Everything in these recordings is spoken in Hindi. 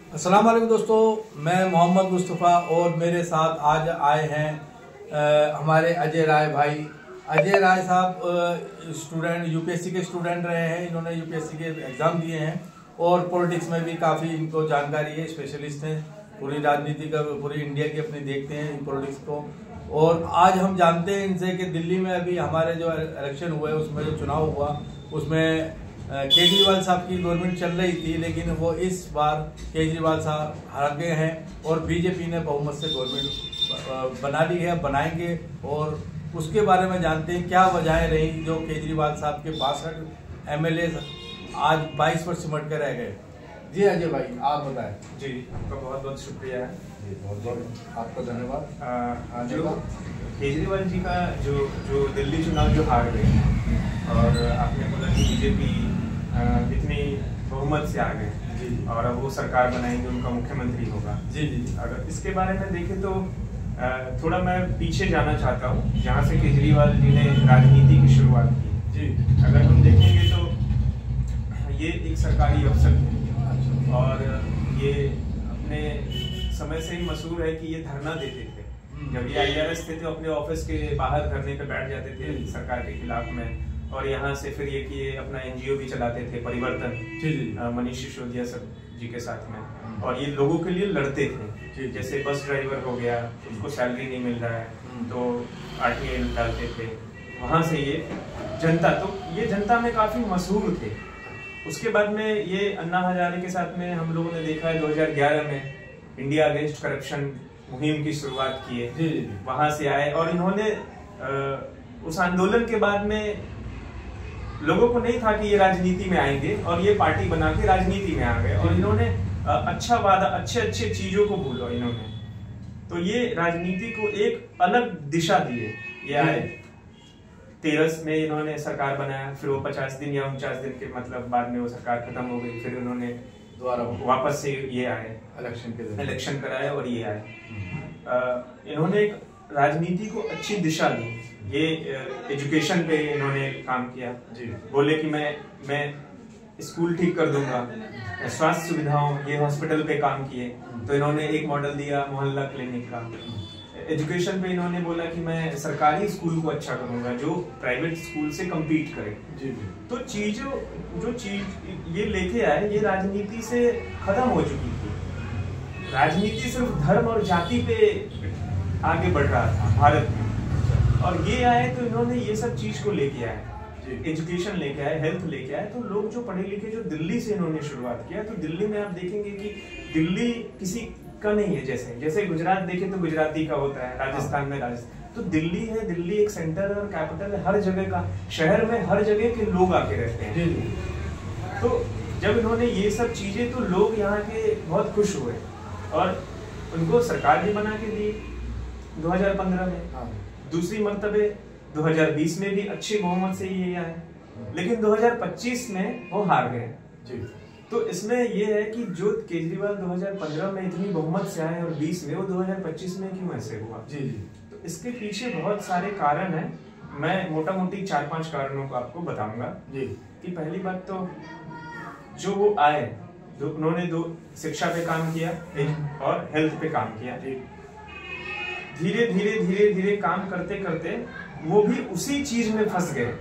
अस्सलाम वालेकुम दोस्तों, मैं मोहम्मद मुस्तफ़ा और मेरे साथ आज आए हैं हमारे अजय राय भाई। अजय राय साहब स्टूडेंट यूपीएससी के स्टूडेंट रहे हैं। इन्होंने यूपीएससी के एग्ज़ाम दिए हैं और पॉलिटिक्स में भी काफ़ी इनको जानकारी है, स्पेशलिस्ट हैं। पूरी राजनीति का, पूरी इंडिया की अपनी देखते हैं पॉलिटिक्स को। और आज हम जानते हैं इनसे कि दिल्ली में अभी हमारे जो इलेक्शन हुए, उसमें जो चुनाव हुआ, उसमें केजरीवाल साहब की गवर्नमेंट चल रही थी, लेकिन वो इस बार केजरीवाल साहब हार गए हैं और बीजेपी ने बहुमत से गवर्नमेंट बना ली है, बनाएंगे। और उसके बारे में जानते हैं क्या वजहें रही जो केजरीवाल साहब के 62 एमएलए आज 22 पर सिमट कर रह गए। जी अजय भाई, आप बताएं। जी, आपका बहुत बहुत शुक्रिया है। जी, बहुत बहुत आपका धन्यवाद। जो केजरीवाल जी का जो दिल्ली चुनाव जो हार गए और आपने बोला कि बीजेपी इतनी बहुमत से आ गए जी, और अब वो सरकार बनाएंगे, उनका मुख्यमंत्री होगा। जी जी, अगर इसके बारे में देखें तो थोड़ा मैं पीछे जाना चाहता हूँ, जहाँ से केजरीवाल जी ने राजनीति की शुरुआत की। जी, अगर हम देखेंगे तो ये एक सरकारी अफसर थे और ये अपने समय से ही मशहूर है कि ये धरना देते थे। जब ये IRS थे तो अपने ऑफिस के बाहर धरने पे बैठ जाते थे सरकार के खिलाफ में, और यहाँ से फिर ये कि अपना NGO भी चलाते थे, परिवर्तन, मनीष सिसोदिया सब जी के साथ में। और ये लोगों के लिए लड़ते थे, जैसे बस ड्राइवर हो गया, उसको सैलरी नहीं मिल रहा है तो RTI डालते थे। वहाँ से ये जनता में काफी मशहूर थे। उसके बाद में ये अन्ना हजारे के साथ में हम लोगों ने देखा है 2011 में इंडिया अगेंस्ट करप्शन मुहिम की शुरुआत की है। वहां से आए और इन्होंने उस आंदोलन के बाद में लोगों को नहीं था कि ये राजनीति में आएंगे, और ये पार्टी बना के राजनीति में आ गए और इन्होंने अच्छा वादा, अच्छे चीजों को भूलो इन्होंने, तो ये राजनीति को एक अलग दिशा दिए। ये आए 13 में इन्होंने सरकार बनाया, फिर वो 50 दिन या 49 दिन के मतलब बाद में वो सरकार खत्म हो गई, फिर उन्होंने दोबारा वापस से ये आए, इलेक्शन कराए और ये आए। इन्होंने एक राजनीति को अच्छी दिशा दी। ये एजुकेशन पे इन्होंने काम किया जी। बोले कि मैं स्कूल ठीक कर दूंगा, स्वास्थ्य सुविधाओं, ये हॉस्पिटल पे काम किए। तो इन्होंने एक मॉडल दिया मोहल्ला क्लिनिक का। एजुकेशन पे इन्होंने बोला कि मैं सरकारी स्कूल को अच्छा करूंगा जो प्राइवेट स्कूल से कम्पीट करे जी। तो जो चीज ये लेके आए, ये राजनीति से खत्म हो चुकी थी। राजनीति सिर्फ धर्म और जाति पे आगे बढ़ रहा था भारत में, और ये आए तो इन्होंने ये सब चीज को लेके आए, एजुकेशन लेके आए, हेल्थ लेके आए। तो लोग जो पढ़े लिखे, जो दिल्ली से इन्होंने शुरुआत किया, तो दिल्ली में आप देखेंगे कि दिल्ली किसी का नहीं है। जैसे गुजरात देखे तो गुजराती का होता है, राजस्थान में राजस्थान, तो दिल्ली है। दिल्ली एक सेंटर और कैपिटल है, हर जगह का, शहर में हर जगह के लोग आके रहते हैं। तो जब इन्होंने ये सब चीजें, तो लोग यहाँ के बहुत खुश हुए और उनको सरकार भी बना के दी 2015 में। दूसरी मर्तबे 2020 में भी अच्छी बहुमत से ये आए, लेकिन 2025 में वो हार गए जी। तो इसमें ये है कि जो केजरीवाल 2015 में इतनी बहुमत से आए और 20 में, वो 2025 में क्यों ऐसे हुआ जी। तो इसके पीछे बहुत सारे कारण हैं। मैं मोटा मोटी 4-5 कारणों को आपको बताऊंगा जी। कि पहली बात तो जो वो आए, जो उन्होंने 2 शिक्षा पे काम किया और हेल्थ पे काम किया। धीरे काम करते करते वो भी उसी चीज में फंस गए।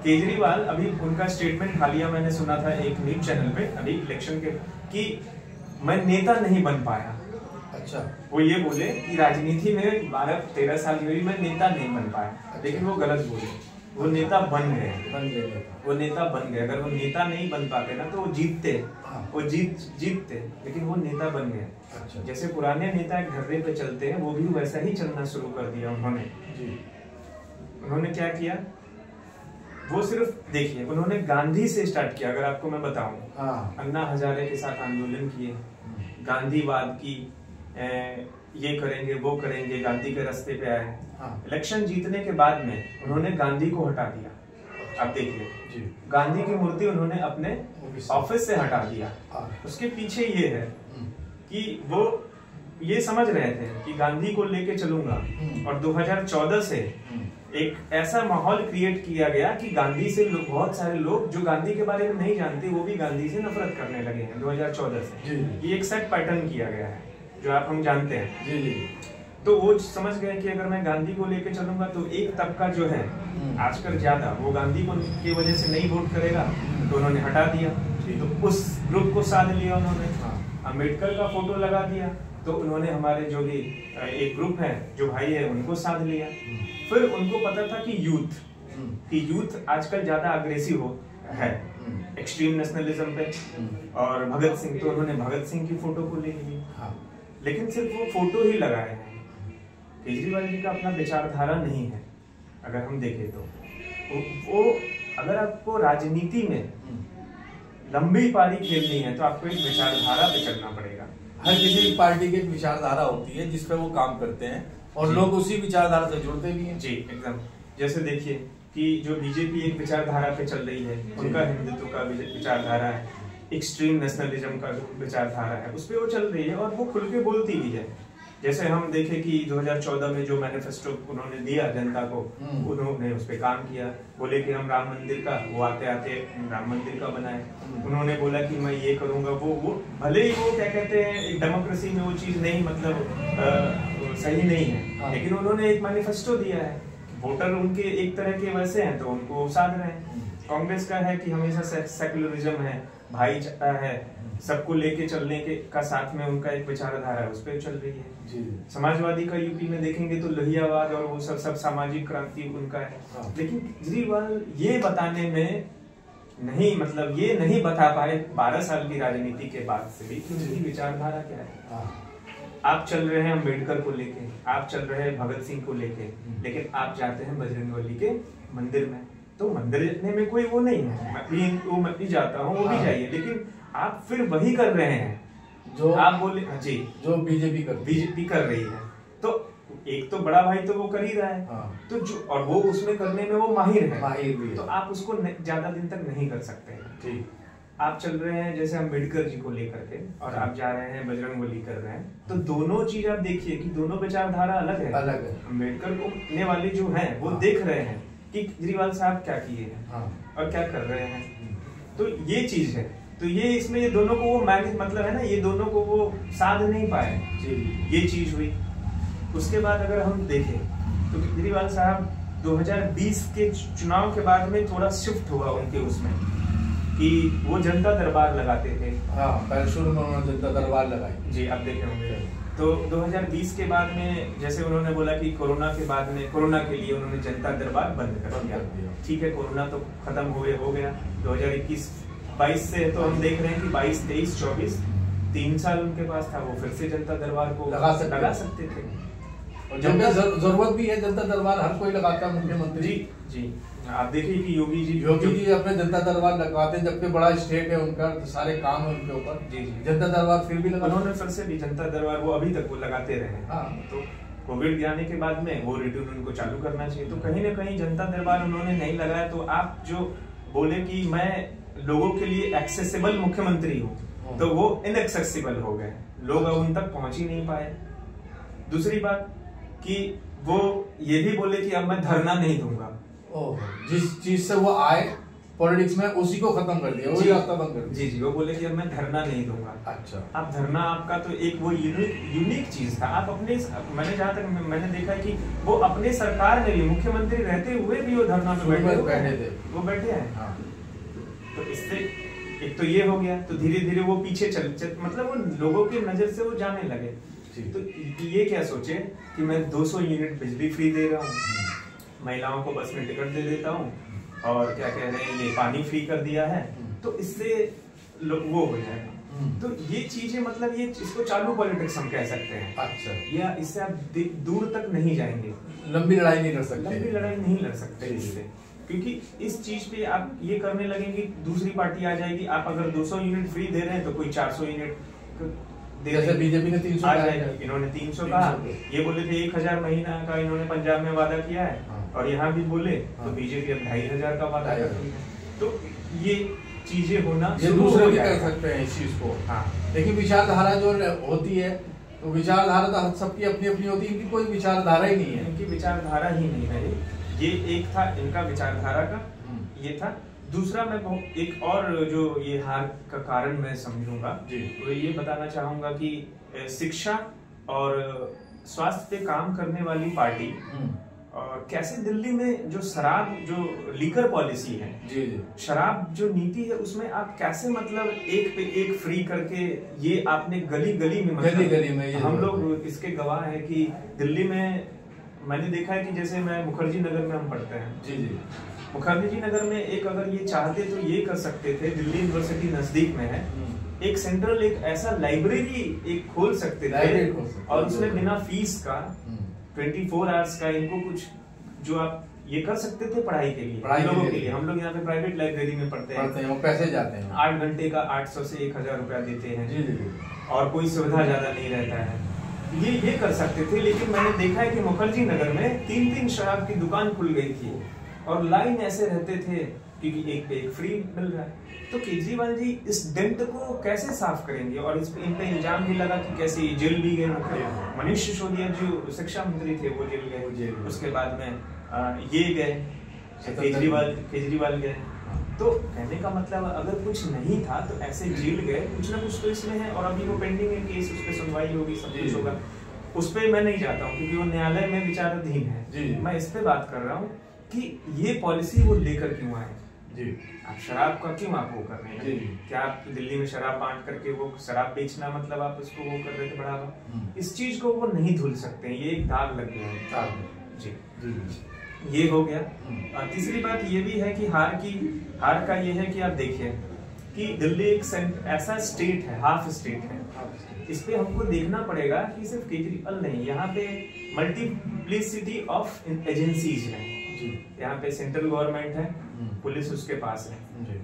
केजरीवाल, अभी उनका स्टेटमेंट हालिया मैंने सुना था एक न्यूज चैनल पे अभी इलेक्शन के, कि मैं नेता नहीं बन पाया। अच्छा, वो ये बोले कि राजनीति में 12-13 साल हुई, मैं नेता नहीं बन पाया। लेकिन वो गलत बोले, वो नेता बन गए। वो नेता बन गए। अगर वो नेता नहीं बन पाते ना तो वो जीतते, वो जीतते, लेकिन वो नेता बन गए। अच्छा। जैसे पुराने नेता एक ढर्रे पे चलते हैं, वो भी वैसा ही चलना शुरू कर दिया उन्होंने जी। उन्होंने क्या किया, वो सिर्फ देखिए, उन्होंने गांधी से स्टार्ट किया। अगर आपको मैं बताऊं, अन्ना हजारे के साथ आंदोलन किए, गांधीवाद की, ये करेंगे वो करेंगे, गांधी के रास्ते पे आए। इलेक्शन जीतने के बाद में उन्होंने गांधी को हटा दिया। अब देखिए, गांधी की मूर्ति उन्होंने अपने ऑफिस से हटा दिया। उसके पीछे ये है कि वो ये समझ रहे थे कि गांधी को लेके चलूंगा, और 2014 से एक ऐसा माहौल क्रिएट किया गया कि गांधी से बहुत सारे लोग जो गांधी के बारे में नहीं जानते वो भी गांधी से नफरत करने लगे हैं 2014 से। ये एक सेट पैटर्न किया गया है जो हम जानते हैं। जी जी। तो वो समझ गए कि अगर मैं गांधी को लेके चलूंगा तो एक तबका जो है आजकल ज्यादा वो गांधी को की वजह से नहीं वोट करेगा, तो उन्होंने हटा दिया। तो उस ग्रुप को साध लिया उन्होंने। अम्बेडकर का फोटो लगा दिया तो उन्होंने हमारे जो भी एक ग्रुप है जो भाई है उनको साध लिया। फिर उनको पता था कि यूथ आजकल ज्यादा अग्रेसिव है एक्सट्रीम नेशनलिज्म पे, और भगत सिंह, तो उन्होंने भगत सिंह की फोटो को ले ली। लेकिन सिर्फ वो फोटो ही लगाए हैं, केजरीवाल जी का अपना विचारधारा नहीं है। अगर हम देखें तो वो अगर आपको राजनीति में लंबी पारी खेलनी है तो आपको एक विचारधारा पे चलना पड़ेगा। हर किसी पार्टी की विचारधारा होती है जिस पे वो काम करते हैं और लोग उसी विचारधारा से जुड़ते भी हैं। जी एकदम। जैसे देखिए कि जो बीजेपी एक विचारधारा पे चल रही है, उनका हिंदुत्व का विचारधारा है, एक्सट्रीम नेशनलिज्म का विचारधारा है, उस पर वो चल रही है और वो खुल के बोलती भी है। जैसे हम देखें कि 2014 में जो मैनिफेस्टो उन्होंने दिया जनता को, उन्होंने उस पर काम किया। बोले कि हम राम मंदिर का, वो आते आते राम मंदिर का बनाए। उन्होंने बोला कि मैं ये करूंगा, वो भले ही वो क्या कहते हैं डेमोक्रेसी में वो चीज नहीं मतलब सही नहीं है, लेकिन उन्होंने एक मैनिफेस्टो दिया है। वोटर उनके एक तरह के वैसे हैं तो उनको साध रहे हैं। कांग्रेस का है कि हमेशा सेकुलरिज्म है, भाईचारा है, सबको लेके चलने के का साथ में उनका एक विचारधारा है, उस पर चल रही है। जी। समाजवादी का यूपी में देखेंगे तो लोहियावाद और वो सब सामाजिक क्रांति उनका है। लेकिन केजरीवाल ये बताने में नहीं, मतलब ये नहीं बता पाए 12 साल की राजनीति के बाद से भी कि उनकी विचारधारा क्या है। आप चल रहे हैं अम्बेडकर को लेके, आप चल रहे हैं भगत सिंह को लेके, लेकिन आप जाते हैं बजरंगबली के मंदिर में, तो मंदिर जाने में कोई वो नहीं है, मैं भी जाता हूँ, वो भी जाइए, लेकिन आप फिर वही कर रहे हैं जो आप बोले। जी, जो बीजेपी कर रही है। तो एक तो बड़ा भाई तो वो कर ही रहा है, तो जो और वो उसमें करने में वो माहिर है, तो आप उसको ज्यादा दिन तक नहीं कर सकते। ठीक, आप चल रहे हैं जैसे अम्बेडकर जी को लेकर के और आप जा रहे हैं बजरंगबली कर रहे हैं, तो दोनों चीज आप देखिए कि दोनों विचारधारा अलग है। अम्बेडकर को करने वाले जो हैं वो देख रहे हैं कि केजरीवाल साहब क्या किए हैं और क्या कर रहे हैं, तो ये चीज है। तो ये इसमें ये दोनों को वो मैनेज, मतलब है ना, ये दोनों को वो साध नहीं पाए, ये चीज हुई। उसके बाद अगर हम देखें तो केजरीवाल साहब 2020 के चुनाव के बाद में थोड़ा शिफ्ट हुआ उनके उसमें कि वो जनता दरबार लगाते थे। पहले शुरू में उन्होंने जनता दरबार लगाई। जी, आप देखे होंगे। तो 2020 के बाद में जैसे उन्होंने बोला कि कोरोना के बाद में, कोरोना के लिए उन्होंने जनता दरबार बंद कर दिया। ठीक है, कोरोना तो खत्म हो गया 2021-22 से, तो हम देख रहे हैं कि 22, 23, 24 3 साल उनके पास था, वो फिर से जनता दरबार को लगा सकते थे। और जरूरत भी है, जनता दरबार हर कोई लगाता है, मुख्यमंत्री। जी, आप देखिए कि योगी जी अपने जनता दरबार लगवाते हैं, जबकि बड़ा स्टेट है उनका, तो सारे काम है उनके ऊपर। जी, जनता दरबार फिर भी उन्होंने फिर से भी जनता दरबार वो अभी तक वो लगाते रहे। तो कोविड आने के बाद में वो रिटर्न उनको चालू करना चाहिए। तो कहीं ना कहीं जनता दरबार उन्होंने नहीं लगाया। तो आप जो बोले कि मैं लोगों के लिए एक्सेसिबल मुख्यमंत्री हूँ, तो वो इनएक्सेसिबल हो गए, लोग अब उन तक पहुंच ही नहीं पाए। दूसरी बात कि वो ये भी बोले कि अब मैं धरना नहीं दूंगा। जिस चीज से वो आए पॉलिटिक्स में, उसी को खत्म कर दिया, वही रास्ता बंद कर दिया। जी, वो बोले कि अब मैं धरना नहीं दूंगा। अच्छा, आप धरना, आपका तो एक वो यूनिक चीज था। आप अपने, मैंने जहाँ तक मैंने देखा कि वो अपने सरकार में भी, मुख्यमंत्री रहते हुए भी वो धरना पे बैठे थे, वो बैठे हैं। तो इससे एक तो ये हो गया, तो धीरे धीरे वो पीछे चल मतलब वो लोगों की नजर से वो जाने लगे। तो ये क्या सोचे कि मैं 200 यूनिट बिजली फ्री दे रहा हूँ, महिलाओं को बस में टिकट दे देता हूँ, और क्या कह रहे हैं ये पानी फ्री कर दिया है, तो इससे वो हो जाएगा। तो ये चीजें, मतलब ये इसको चालू पॉलिटिक्स हम कह सकते हैं। अच्छा, या इससे आप दूर तक नहीं जाएंगे, लंबी लड़ाई नहीं लड़ सकते इससे, क्योंकि इस चीज पे आप ये करने लगेंगे, दूसरी पार्टी आ जाएगी। आप अगर 200 यूनिट फ्री दे रहे हैं तो कोई 400 यूनिट जैसे बीजेपी ने 300 इन्होंने 300 कहा, ये बोले थे 1000 महीना का इन्होंने पंजाब में वादा किया है, और यहाँ भी बोले तो बीजेपी अब 2500 का वादा कर रही है। तो ये चीजें होना, ये दूसरे भी कर सकते हैं इस चीज को। लेकिन विचारधारा जो होती है, तो विचारधारा तो सबकी अपनी अपनी होती है, इनकी कोई विचारधारा ही नहीं है। इनकी विचारधारा ही नहीं है। ये एक था इनका विचारधारा का, ये था। दूसरा मैं एक और जो ये हार का कारण मैं समझूंगा तो ये बताना चाहूंगा कि शिक्षा और स्वास्थ्य पे काम करने वाली पार्टी और कैसे दिल्ली में जो शराब जो लीकर पॉलिसी है, शराब जो नीति है उसमें आप कैसे मतलब एक पे एक फ्री करके ये आपने गली गली में हम लोग इसके गवाह है कि दिल्ली में मैंने देखा है कि जैसे मैं मुखर्जी नगर में हम पढ़ते हैं, मुखर्जी नगर में एक अगर ये चाहते तो ये कर सकते थे, दिल्ली यूनिवर्सिटी नजदीक में है, एक सेंट्रल एक ऐसा लाइब्रेरी एक खोल सकते थे और उसमें बिना फीस का 24 आवर्स का इनको कुछ जो आप ये कर सकते थे पढ़ाई के लिए, लोगों के लिए। हम लोग यहाँ पे प्राइवेट लाइब्रेरी में पढ़ते हैं, वो पैसे जाते हैं, 8 घंटे का 800 से 1000 रुपया देते हैं और कोई सुविधा ज्यादा नहीं रहता है, ये कर सकते थे। लेकिन मैंने देखा है कि मुखर्जी नगर में 3-3 शराब की दुकान खुल गई थी और लाइन ऐसे रहते थे क्योंकि एक पे एक फ्री मिल रहा है। तो केजरीवाल जी इस डेंट को कैसे साफ करेंगे? और इन पे इल्जाम भी लगा कि कैसे जेल भी गए, मनीष सिसोदिया जो शिक्षा मंत्री थे वो जेल गए, उसके बाद में ये गए केजरीवाल गए। तो कहने का मतलब अगर कुछ नहीं था तो ऐसे जेल गए, कुछ ना कुछ तो इसमें है। और अभी वो पेंडिंग है केस, उस पर सुनवाई होगी, सब कुछ होगा, उस पर मैं नहीं जाता हूँ क्योंकि वो न्यायालय में विचाराधीन है। मैं इस पे बात कर रहा हूँ कि ये पॉलिसी वो लेकर क्यों आए आप शराब का क्यों आप वो कर रहे हैं? क्या आप दिल्ली में शराब बांट करके वो शराब बेचना मतलब आप उसको वो कर रहे थे बढ़ावा? इस चीज को वो नहीं धुल सकते, ये एक दाग लग गया है जी। ये हो गया। और तीसरी बात ये भी है कि हार का ये है कि आप देखिए कि दिल्ली एक ऐसा स्टेट है, हाफ स्टेट है, इस पे हमको देखना पड़ेगा कि सिर्फ केजरीवाल नहीं, यहाँ पे मल्टीप्लिसिटी ऑफ एजेंसीज है। यहाँ पे सेंट्रल गवर्नमेंट है, पुलिस उसके पास है।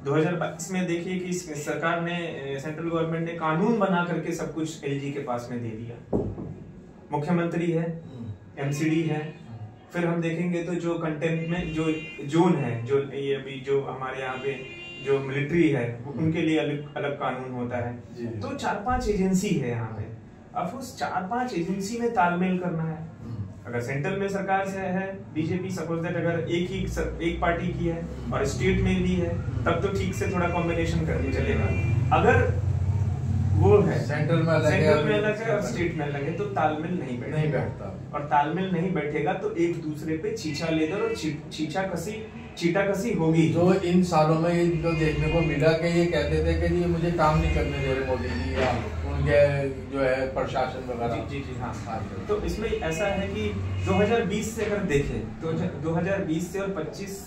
2022 में देखिए कि सरकार ने, सेंट्रल गवर्नमेंट ने कानून बना करके सब कुछ एलजी के पास में दे दिया। मुख्यमंत्री है, एमसीडी है, फिर हम देखेंगे तो जो कंटेनमेंट जो जोन है, जो ये अभी जो हमारे यहाँ पे जो मिलिट्री है उनके लिए अलग कानून होता है। तो 4-5 एजेंसी है यहाँ पे। अब उस 4-5 एजेंसी में तालमेल करना है। अगर सेंट्रल में सरकार से है बीजेपी, सपोज दैट अगर एक पार्टी की है और स्टेट में भी है तब तो ठीक से थोड़ा कॉम्बिनेशन करके चलेगा। अगर वो है सेंट्रल में अलग है और स्टेट में अलग है तो तालमेल नहीं बैठता। और तालमेल नहीं बैठेगा तो एक दूसरे पे छीछा लेदर और चीटा कसी होगी। जो इन सालों में ये जो देखने को मिला कि ये कहते थे कि ये मुझे काम नहीं करने दे रहे मोदी जी या उनके जो है प्रशासन वगैरह। जी हाँ। तो इसमें ऐसा है कि 2020 से अगर देखें तो 2020 से और 25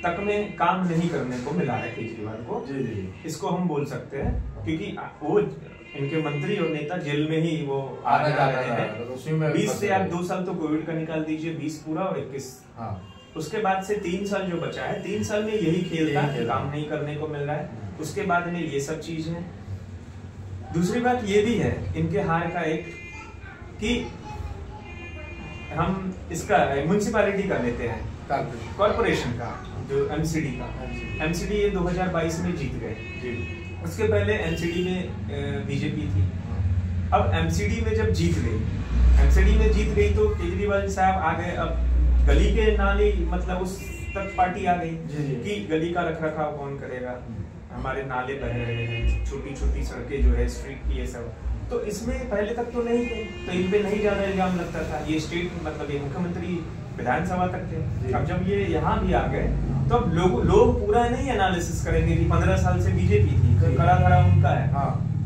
तक में काम नहीं करने को मिला है केजरीवाल को। इसको हम बोल सकते हैं क्योंकि वो इनके मंत्री और नेता जेल में ही वो आने जा रहे हैं। 20 से आप 2 साल तो कोविड का निकाल दीजिए, 20 पूरा और 21। उसके बाद से 3 साल जो बचा है, 3 साल में यही खेल था कि काम नहीं करने को मिल रहा है। उसके बाद में ये सब चीज है। दूसरी बात ये भी है इनके हार का एक कि हम इसका म्युनिसिपैलिटी का लेते हैं, कॉर्पोरेशन का जो एमसीडी का। एमसीडी ये 2022 में जीत गए। उसके पहले एमसीडी में बीजेपी थी। अब एमसीडी में जब जीत गई तो केजरीवाल साहब आ गए। अब गली के नाले मतलब उस तक पार्टी आ गई कि गली का रखरखाव कौन करेगा, हमारे नाले बह रहे हैं, छोटी छोटी सड़कें जो है स्ट्रीट की, ये सब। तो इसमें पहले तक तो नहीं थे, तो इन पे नहीं ज्यादा इल्जाम लगता था। ये स्टेट मतलब ये मुख्यमंत्री विधानसभा तक थे। अब जब ये यहाँ भी आ गए तो अब लोग पूरा नहीं एनालिसिस करेंगे कि 15 साल से बीजेपी थी, कड़ा धरा उनका है।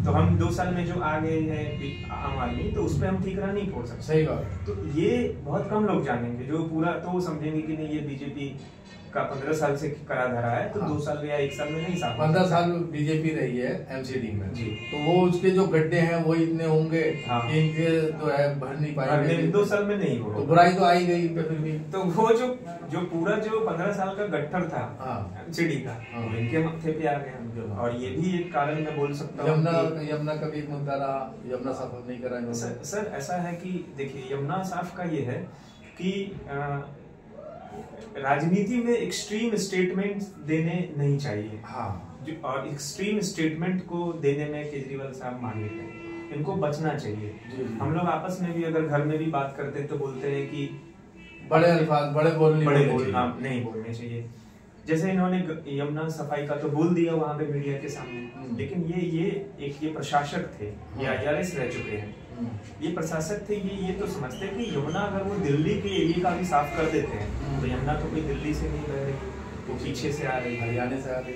तो हम 2 साल में जो आ गए हैं आम आदमी, तो उस पर हम ठीकरा नहीं फोड़ सकते। सही बात। तो ये बहुत कम लोग जानेंगे जो पूरा, तो वो समझेंगे कि नहीं ये बीजेपी का 15 साल से करा धरा है, तो 2 साल या 1 साल में नहीं साफ। 15 साल बीजेपी रही है एमसीडी में जी, तो वो उसके जो गड्ढे हैं वो इतने होंगे कि इनके जो है भर नहीं पाएंगे। 2 साल में नहीं होगा, तो बुराई तो आई गई फिर भी। तो वो जो पूरा जो 15 साल का गट्ठर था एमसीडी का, वो इनके माथे पे आ गया। और ये भी एक कारण मैं बोल सकता हूँ। यमुना का भी एक मुद्दा रहा, यमुना साफ नहीं करा सर ऐसा है कि देखिए यमुना साफ का ये है कि राजनीति में एक्सट्रीम स्टेटमेंट देने नहीं चाहिए। और एक्सट्रीम स्टेटमेंट को देने में केजरीवाल साहब माहिर हैं, इनको बचना चाहिए। हम लोग आपस में भी अगर घर में भी बात करते हैं तो बोलते हैं कि बड़े अल्फाज, बड़े बोल नहीं बोलने चाहिए। जैसे इन्होंने यमुना सफाई का तो बोल दिया वहां पे मीडिया के सामने, लेकिन ये प्रशासक थे, ये IRS रह चुके हैं, ये प्रशासक थे, ये तो समझते कि यमुना अगर वो दिल्ली के एरिया का भी साफ कर देते हैं तो यमुना तो कोई दिल्ली से नहीं बह रही, वो पीछे से आ रही, हरियाणा से आ रही,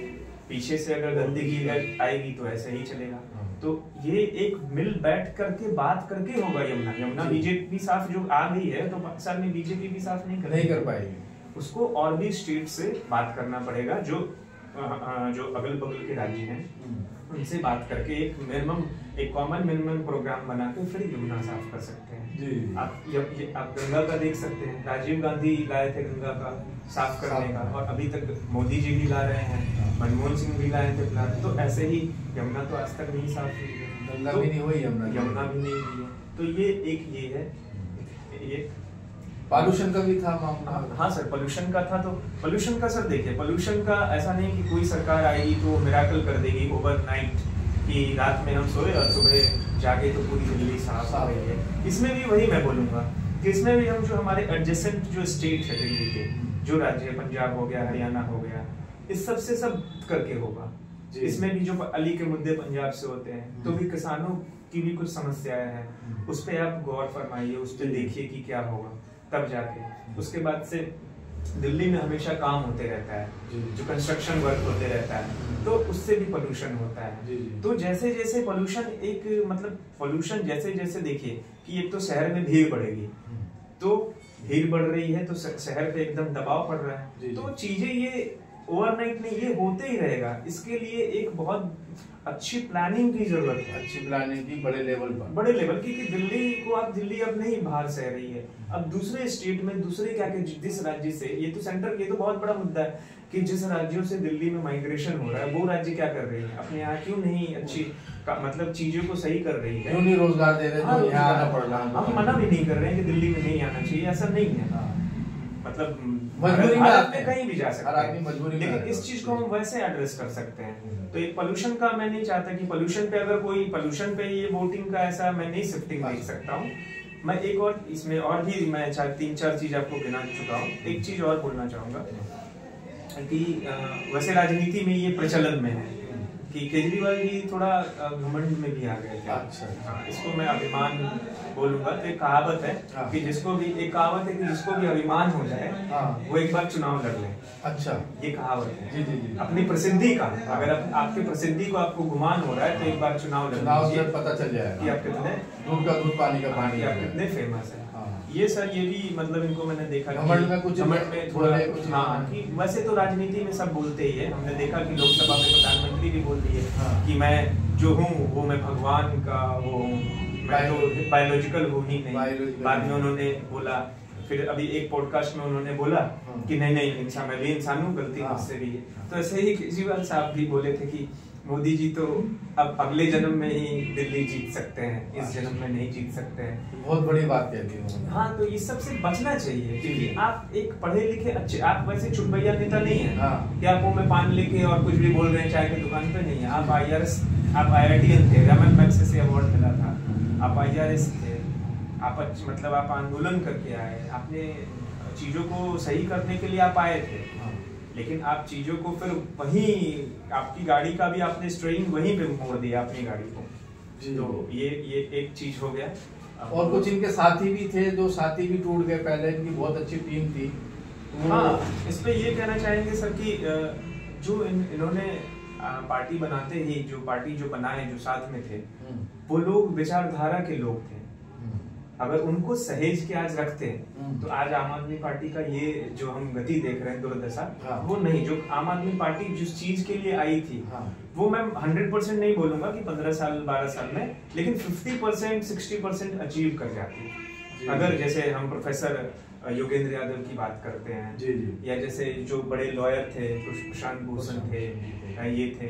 पीछे से अगर गंदगी आएगी तो ऐसे ही चलेगा। तो ये एक मिल बैठ करके बात करके होगा। यमुना बीजेपी साफ जो आ गई है तो पाकिस्तान में बीजेपी भी साफ नहीं कर पाएगी, उसको और भी स्टेट से बात करना पड़ेगा, जो अगल बगल के राज्य हैं उनसे बात करके एक कॉमन मिनिमम प्रोग्राम बना के फिर यमुना साफ कर सकते हैं जी। आप गंगा का देख सकते हैं, राजीव गांधी लाए थे गंगा का साफ करने का, और अभी तक मोदी जी भी ला रहे हैं, मनमोहन सिंह भी लाए थे प्लान। तो ऐसे ही यमुना तो आज तक नहीं साफ हुई है, गंगा भी नहीं हुई, यमुना भी नहीं हुई है। तो ये है ये पॉल्यूशन का भी था मामला। हाँ सर, पॉल्यूशन का था। तो पॉल्यूशन का सर देखिए, पॉल्यूशन का ऐसा नहीं कि कोई सरकार आएगी तो मिरेकल कर देगी ओवरनाइट कि रात में हम सोए और सुबह जाके तो पूरी दिल्ली साफ हो गई है। इसमें भी वही मैं बोलूंगा कि इसमें भी हम जो हमारे एडजेसेंट जो स्टेट है दिल्ली के, जो राज्य, पंजाब हो गया, हरियाणा हो गया, इस सब से सब करके होगा। इसमें भी जो अली के मुद्दे पंजाब से होते हैं तो भी किसानों की भी कुछ समस्याएं हैं, उस पर आप गौर फरमाइए, उस पर देखिए कि क्या होगा, तब जाके उसके बाद से दिल्ली में हमेशा काम होते रहता है, जो कंस्ट्रक्शन वर्क होते रहता है, तो उससे भी पोल्यूशन होता है। तो जैसे जैसे पोल्यूशन जैसे जैसे देखिए कि एक तो शहर में भीड़ बढ़ेगी, तो भीड़ बढ़ रही है तो शहर पे एकदम दबाव पड़ रहा है, तो चीजें ये ओवरनाइट नहीं, ये होते ही रहेगा। इसके लिए एक बहुत अच्छी प्लानिंग की जरूरत है, अच्छी प्लानिंग की बड़े लेवल की, कि दिल्ली अब नहीं बाहर सह रही है, अब दूसरे स्टेट में दूसरे जिस राज्य से, ये तो बहुत बड़ा मुद्दा है कि जिस राज्यों से दिल्ली में माइग्रेशन हो रहा है वो राज्य क्या कर रही है, अपने यहाँ क्यों नहीं अच्छी मतलब चीजों को सही कर रही है, क्यों नहीं रोजगार दे रहे, तो यहाँ आना पड़ रहा है। हम मना भी नहीं कर रहे हैं कि दिल्ली में नहीं आना चाहिए, ऐसा नहीं है, मतलब मजबूरी में कहीं भी जा सकते हैं, लेकिन इस चीज को हम वैसे एड्रेस कर सकते हैं। तो एक पोल्यूशन का मैं नहीं चाहता कि पोल्यूशन पे ये वोटिंग का ऐसा मैं नहीं शिफ्टिंग देख सकता हूँ। मैं एक और इसमें और भी मैं 3-4 चीज आपको गिना चुका हूँ, एक चीज और बोलना चाहूंगा कि वैसे राजनीति में ये प्रचलन में है कि केजरीवाल जी थोड़ा घमंड में भी आ गए थे। अच्छा। इसको मैं अभिमान बोलूंगा। तो एक कहावत है कि जिसको भी अभिमान हो जाए वो एक बार चुनाव लड़ ले। अच्छा, ये कहावत है जी। अपनी प्रसिद्धि का, अगर आपकी प्रसिद्धि को आपको गुमान हो रहा है तो एक बार चुनाव लड़ पता चल जाएगा कि आप कितने दूध का दूध पानी का पानी, आप कितने फेमस है। ये सर ये भी मतलब इनको मैंने देखा घमंड में थोड़ा कि वैसे तो राजनीति में सब बोलते ही है। हमने देखा कि लोकसभा में प्रधानमंत्री भी बोल दिए कि मैं जो हूँ वो मैं भगवान का वो हूँ, मैं तो बायोलॉजिकल हूँ ही नहीं। बाद में उन्होंने बोला, फिर अभी एक पॉडकास्ट में उन्होंने बोला कि नहीं इंसान, मैं भी इंसान हूँ, गलती मुझसे भी है। तो ऐसे ही केजरीवाल साहब भी बोले थे कि मोदी जी तो अब अगले जन्म में ही दिल्ली जीत सकते हैं, इस जन्म में नहीं जीत सकते हैं। बहुत बड़ी बात कह दी उन्होंने। हाँ, तो इस सब से बचना चाहिए क्योंकि आप एक पढ़े लिखे अच्छे, आप वैसे चुटभैया नेता नहीं है कि आप मुंह में पान लेके और कुछ भी बोल रहे हैं चाय की दुकान पे, नहीं है। आप IITian थे, रमन मैग्सेसे अवार्ड मिला था, आप IRS थे, आप मतलब आप आंदोलन करके आए, आपने चीजों को सही करने के लिए आप आए थे, लेकिन आप चीजों को फिर वहीं आपकी गाड़ी का भी आपने स्ट्रेइंग वहीं पे मोड़ दिया अपनी गाड़ी को। तो ये एक चीज हो गया। और कुछ इनके साथी भी थे, जो साथी भी टूट गए। पहले इनकी बहुत अच्छी टीम थी। हाँ, इस पे ये कहना चाहेंगे सर कि जो इन्होंने पार्टी बनाते ही जो पार्टी जो बनाए, जो साथ में थे, वो लोग विचारधारा के लोग थे। अगर उनको सहेज के आज रखते तो आज आम आदमी पार्टी का ये जो हम गति देख रहे हैं, दुर्दशा, वो नहीं। जो आम आदमी पार्टी जिस चीज के लिए आई थी, वो मैं 100% नहीं बोलूंगा कि 15 साल 12 साल में, लेकिन 50% 60% अचीव कर जाती। अगर जैसे हम प्रोफेसर योगेंद्र यादव की बात करते हैं, या जैसे जो बड़े लॉयर थे, प्रशांत भूषण थे, ये थे,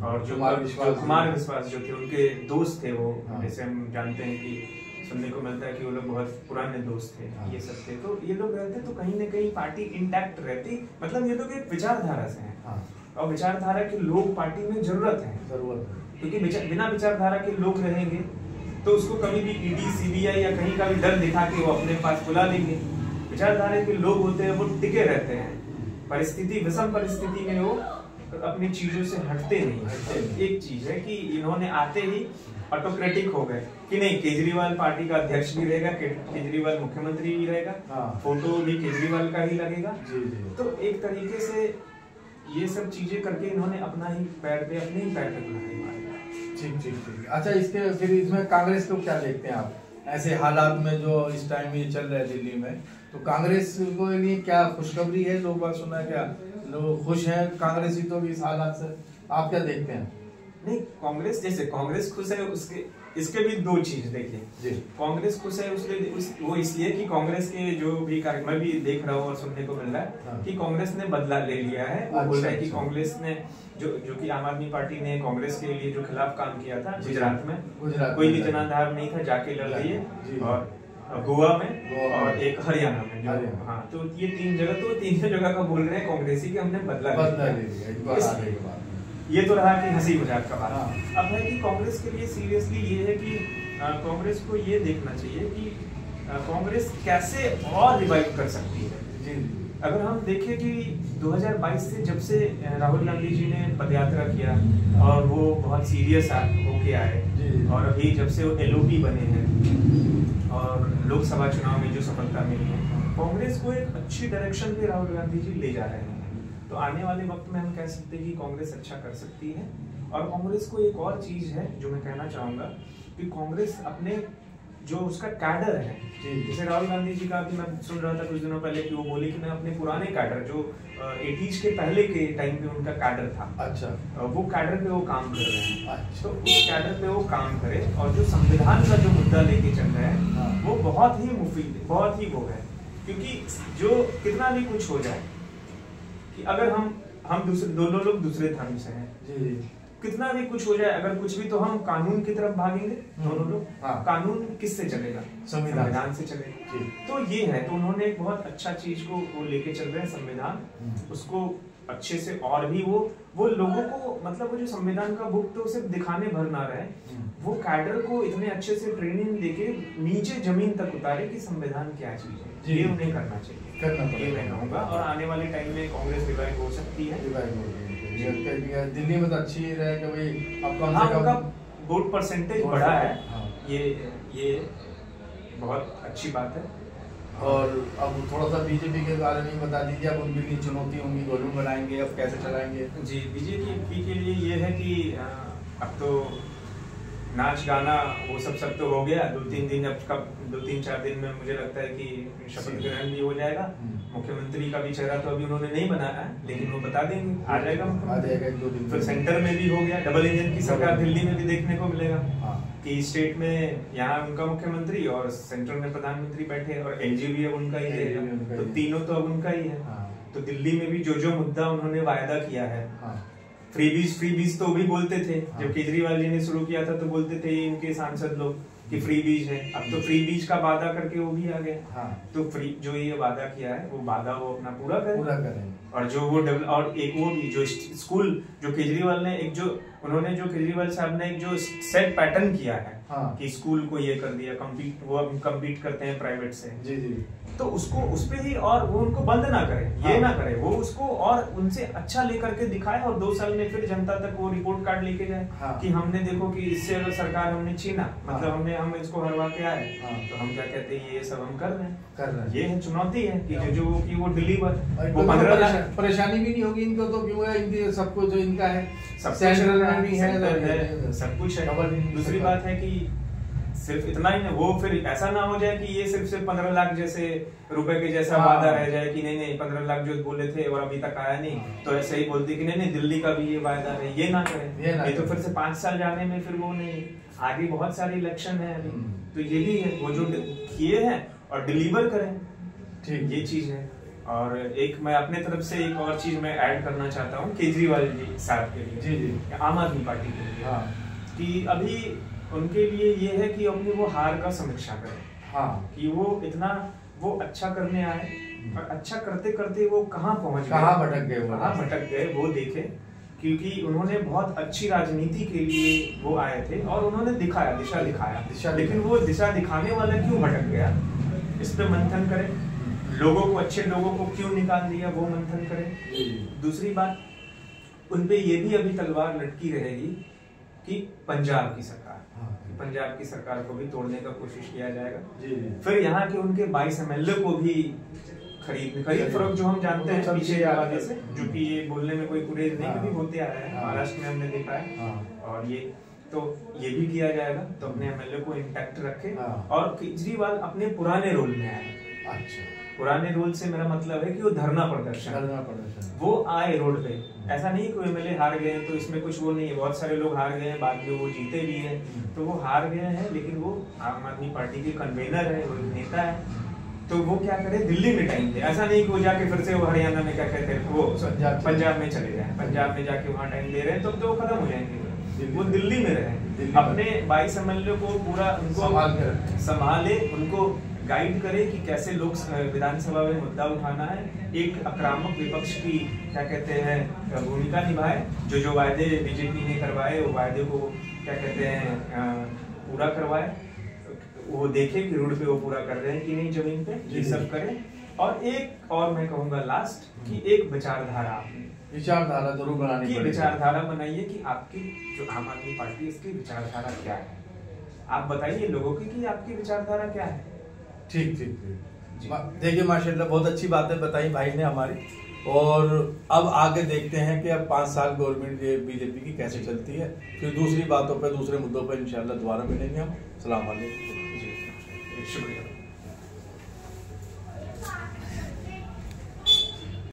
और जो कुमार विश्वास जो थे, उनके दोस्त थे वो, जैसे हम जानते हैं कि सुनने को मिलता है कि वो लोग बहुत पुराने दोस्त थे, ये सब थे। तो ये लोग रहते तो कहीं न कहीं पार्टी इंटैक्ट रहती। मतलब ये लोग एक विचारधारा से हैं, और विचारधारा के लोग पार्टी में जरूरत है, क्योंकि बिना विचारधारा के लोग रहेंगे तो उसको कभी भी ED CBI या कहीं का भी डर दिखा के वो अपने पास बुला लेंगे। विचारधारा के लोग होते हैं वो टिके रहते हैं, परिस्थिति विषम परिस्थिति में वो अपनी चीजों से हटते नहीं। एक चीज है कि इन्होंने आते ही ऑटोक्रेटिक हो गए कि नहीं, केजरीवाल पार्टी का अध्यक्ष भी रहेगा, केजरीवाल मुख्यमंत्री भी रहेगा, फोटो भी केजरीवाल का ही लगेगा। तो एक तरीके से ये सब चीजें करके इन्होंने अपने ही पैर पे कुल्हाड़ी मारी। ठीक। अच्छा, इसके फिर इसमें कांग्रेस को क्या देखते हैं आप ऐसे हालात में जो इस टाइम ये चल रहा है दिल्ली में? तो कांग्रेस को लिए क्या खुशखबरी है? लोग बात सुना, क्या लोग खुश हैं कांग्रेसी तो इस हालात से? आप क्या देखते हैं? नहीं, कांग्रेस जैसे कांग्रेस खुश है, उसके इसके भी दो चीज देखिए। कांग्रेस खुश है वो इसलिए कि कांग्रेस के जो भी कार्यक्रम भी देख रहा हूँ और सुनने को मिल रहा है कि कांग्रेस ने बदला ले लिया है। वो बोल रहा है कि कांग्रेस ने जो कि आम आदमी पार्टी ने कांग्रेस के लिए जो खिलाफ काम किया था गुजरात में, कोई भी जनाधार नहीं था, जाके लड़ रही है, और गोवा में और एक हरियाणा में। हाँ, तो ये तीन जगह का बोल रहे हैं कांग्रेसी कि हमने बदला ले लिया। ये तो रहा कि हंसी मजाक का बात। अब है कि कांग्रेस के लिए सीरियसली ये है कि कांग्रेस को ये देखना चाहिए कि कांग्रेस कैसे और रिवाइव कर सकती है। अगर हम देखें कि 2022 से जब से राहुल गांधी जी ने पदयात्रा किया और वो बहुत सीरियस होके आए, और अभी जब से वो LOP बने हैं और लोकसभा चुनाव में जो सफलता मिली है, कांग्रेस को एक अच्छी डायरेक्शन पे राहुल गांधी जी ले जा रहे हैं। तो आने वाले वक्त में हम कह सकते हैं कि कांग्रेस अच्छा कर सकती है। और कांग्रेस को एक और चीज है जो मैं कहना चाहूंगा कि कांग्रेस अपने जो उसका कैडर है, जैसे राहुल गांधी जी का भी मैं सुन रहा था कुछ दिनों पहले कि वो बोले कि मैं अपने पुराने कैडर जो 80s के पहले के टाइम पे उनका कैडर था, अच्छा, वो कैडर पे वो काम कर रहे हैं। अच्छा। तो उस कैडर पे वो काम करे और जो संविधान का जो मुद्दा लेके चल रहा है वो बहुत ही मुफीद, बहुत ही वो है, क्योंकि जो कितना भी कुछ हो जाए कि अगर हम दोनों लोग दूसरे धर्म से हैं, कितना भी कुछ हो जाए, अगर कुछ भी, तो हम कानून की तरफ भागेंगे दोनों लोग। कानून किससे चलेगा? संविधान से चलेगा। तो ये है, तो उन्होंने एक बहुत अच्छा चीज को वो लेके चल रहे हैं, संविधान, उसको अच्छे से, और भी वो लोगों को, मतलब वो जो संविधान का बुक तो सिर्फ दिखाने भर ना रहे, वो कैडर को इतने अच्छे से ट्रेनिंग देके नीचे जमीन तक उतारे कि संविधान क्या चीज है, ये उन्हें करना चाहिए। ये मैं कहूँगा। और आने वाले टाइम में कांग्रेस रिवाइव हो सकती है। दिल्ली में तो अच्छी रहे कि भाई अब कम से कम वोट परसेंटेज बढ़ा है। ये बहुत अच्छी बात है। और अब थोड़ा सा बीजेपी के बारे में बता दीजिए, अब उनके लिए चुनौती होंगी, गवर्नमेंट बनाएंगे, अब कैसे चलाएंगे? जी, बीजेपी के लिए ये है कि अब तो नाच गाना वो सब तो हो गया, 2-3-4 दिन में मुझे लगता है कि शपथ ग्रहण भी हो जाएगा। मुख्यमंत्री का भी चेहरा तो अभी उन्होंने नहीं बनाया है, लेकिन वो बता देंगे, आ जाएगा 1-2 दिन। फिर सेंटर में भी हो गया, डबल इंजन की सरकार दिल्ली में भी देखने को मिलेगा कि स्टेट में यहाँ उनका मुख्यमंत्री और सेंटर में प्रधानमंत्री बैठे, और LG भी अब उनका ही रहेगा, तो तीनों तो अब उनका ही है। तो दिल्ली में भी जो मुद्दा उन्होंने वायदा किया है, फ्री बीज तो भी बोलते थे, जब केजरीवाल जी ने शुरू किया था तो बोलते थे इनके सांसद लोग कि फ्री बीज है, अब तो फ्री बीज का वादा करके वो भी आ गए। तो फ्री जो ये वादा किया है वो वादा वो अपना पूरा करें। और जो वो और एक वो भी जो स्कूल जो केजरीवाल ने केजरीवाल साहब ने एक जो सेट पैटर्न किया है कि स्कूल को ये कर दिया, कम्पीट करते हैं प्राइवेट से, जी, तो उसको उस पे ही, और वो उनको बंद ना करे, ये ना करे, वो उसको और उनसे अच्छा लेकर के दिखाए, और 2 साल में फिर जनता तक वो रिपोर्ट कार्ड लेके जाए कि हमने देखो कि इससे अगर सरकार हमने छीना, मतलब हम इसको हरवा के आए, तो हम क्या कहते हैं ये सब हम कर रहे हैं। ये है चुनौती है कि जो कि वो डिलीवर, वो 15 लाख परेशानी भी नहीं होगी इनको, तो क्यों है, इनके सब कुछ जो इनका है सेंट्रल में भी है, सब कुछ है। दूसरी बात है कि सिर्फ इतना ही ना, वो फिर ऐसा ना हो जाए कि ये सिर्फ 15 लाख जैसे रुपए के जैसा वादा रह जाए कि नहीं 15 लाख जो बोले थे और अभी तक आया नहीं, तो ऐसे ही बोलते कि नहीं दिल्ली का भी ये वायदा है, ये ना करें, ये तो फिर से 5 साल जाने में फिर वो नहीं, आगे बहुत सारे इलेक्शन है अभी, तो ये भी है, वो जो किए हैं और डिलीवर करें, ठीक, ये चीज है। और एक मैं अपने तरफ से एक और चीज मैं ऐड करना चाहता हूँ केजरीवाल जी साहब के लिए, जी, आम आदमी पार्टी के लिए, कि अभी उनके लिए ये है कि अपनी वो हार का समीक्षा करें, कि वो इतना वो अच्छा करने आए और अच्छा करते करते वो कहाँ पहुंच गए, कहाँ भटक गए वो देखे, क्योंकि उन्होंने बहुत अच्छी राजनीति के लिए वो आए थे और उन्होंने दिशा दिखाया, लेकिन वो दिशा दिखाने वाला क्यों भटक गया, इस पे मंथन करें। लोगों को, अच्छे लोगों को क्यों निकाल दिया, वो मंथन करें। दूसरी बात, उनपे ये भी अभी तलवार लटकी रहेगी कि पंजाब की सरकार, पंजाब की सरकार को भी तोड़ने का कोशिश किया जाएगा। फिर यहाँ के उनके 22 MLA को भी खरीद फरोख्त जो हम जानते हैं पीछे आगे से, जो कि ये बोलने में कोई गुरेज नहीं, क्योंकि होते आ रहा है, महाराष्ट्र में हमने देखा है। और ये तो ये भी किया जाएगा, तो अपने MLA को इंटैक्ट रखे और केजरीवाल अपने पुराने रोल में आए। अच्छा, पुराने रोल से मेरा मतलब है कि वो धरना प्रदर्शन वो आए रोड पे। ऐसा नहीं कि MLA हार गए तो इसमें कुछ वो नहीं है, बहुत सारे लोग हार गए हैं, बाद में वो जीते भी हैं, तो वो हार गए हैं, लेकिन वो आम आदमी पार्टी के कन्वेनर है, वो नेता है, तो वो क्या करे, दिल्ली में टाइम दे। ऐसा नहीं कि वो जाके फिर से वो हरियाणा में क्या कहते हैं वो पंजाब में चले जाए, पंजाब में जाके वहाँ टाइम दे रहे हैं, तो वो खत्म हो जाएंगे। वो दिल्ली में रहे, अपने 22 MLA को पूरा उनको संभाले, उनको गाइड करे कि कैसे लोग विधानसभा में मुद्दा उठाना है, एक आक्रामक विपक्ष की क्या कहते हैं भूमिका निभाए, जो वायदे बीजेपी ने करवाए वो वायदे को क्या कहते हैं पूरा करवाए, वो देखे कि रोड पे वो पूरा कर रहे हैं कि नहीं, जमीन पे, ये सब करें। और एक और मैं कहूंगा लास्ट कि एक विचारधारा जरूर बनानी पड़ेगी। विचारधारा बनाइए कि आपकी जो आम आदमी पार्टी है इसकी विचारधारा क्या है, आप बताइए लोगों की कि आपकी विचारधारा क्या है। ठीक। देखिए माशाल्लाह बहुत अच्छी बातें बताई भाई ने हमारी, और अब आगे देखते हैं कि अब 5 साल गवर्नमेंट बीजेपी की कैसे चलती है, फिर दूसरी बातों पे, दूसरे मुद्दों पर इंशाल्लाह दोबारा मिलेंगे हम। सलाम अलैकुम। शुक्रिया।